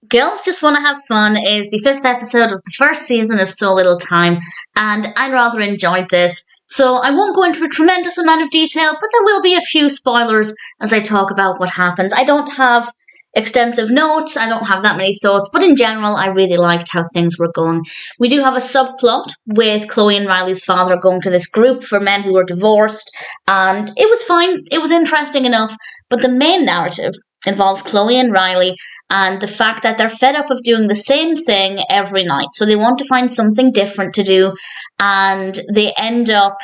Girls Just Want to Have Fun is the fifth episode of the first season of So Little Time, and I rather enjoyed this. So I won't go into a tremendous amount of detail, but there will be a few spoilers as I talk about what happens. I don't have extensive notes, I don't have that many thoughts, but in general, I really liked how things were going. We do have a subplot with Chloe and Riley's father going to this group for men who were divorced, and it was fine, it was interesting enough, but the main narrative involves Chloe and Riley and the fact that they're fed up of doing the same thing every night. So they want to find something different to do, and they end up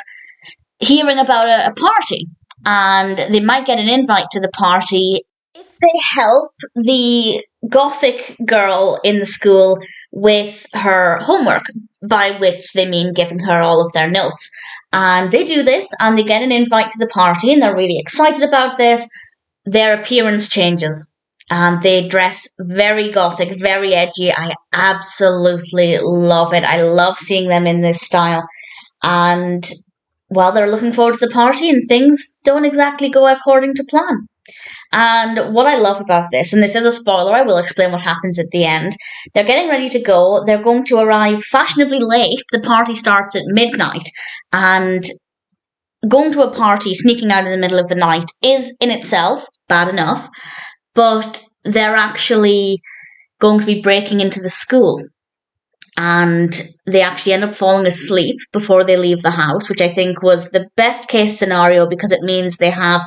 hearing about a party, and they might get an invite to the party if they help the gothic girl in the school with her homework, by which they mean giving her all of their notes. And they do this, and they get an invite to the party, and they're really excited about this. Their appearance changes, and they dress very gothic, very edgy. I absolutely love it. I love seeing them in this style. And while they're looking forward to the party, and things don't exactly go according to plan. And what I love about this, and this is a spoiler, I will explain what happens at the end. They're getting ready to go. They're going to arrive fashionably late. The party starts at midnight, and going to a party, sneaking out in the middle of the night, is in itself bad enough, but they're actually going to be breaking into the school. And they actually end up falling asleep before they leave the house, which I think was the best case scenario because it means they have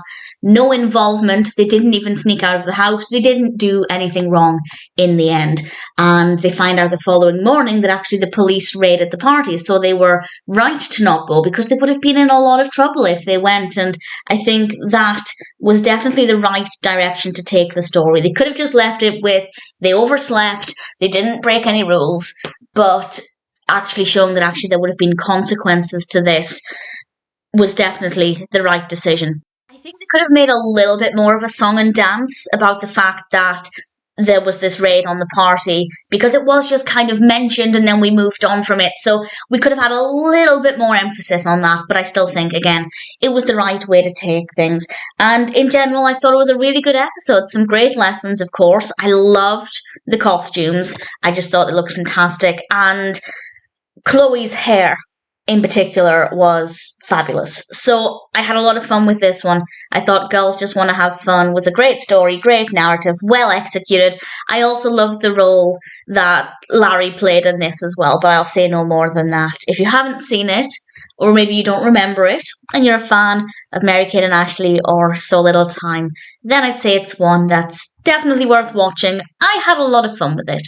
no involvement. They didn't even sneak out of the house. They didn't do anything wrong in the end. And they find out the following morning that actually the police raided the party. So they were right to not go because they would have been in a lot of trouble if they went. And I think that was definitely the right direction to take the story. They could have just left it with they overslept, they didn't break any rules, but actually showing that actually there would have been consequences to this was definitely the right decision. I think they could have made a little bit more of a song and dance about the fact that there was this raid on the party, because it was just kind of mentioned and then we moved on from it. So we could have had a little bit more emphasis on that, but I still think, again, it was the right way to take things. And in general, I thought it was a really good episode. Some great lessons, of course. I loved the costumes. I just thought it looked fantastic. And Chloe's hair in particular was fabulous. So I had a lot of fun with this one. I thought Girls Just Want to Have Fun was a great story, great narrative, well executed. I also loved the role that Larry played in this as well, but I'll say no more than that. If you haven't seen it, or maybe you don't remember it, and you're a fan of Mary-Kate and Ashley or So Little Time, then I'd say it's one that's definitely worth watching. I had a lot of fun with it.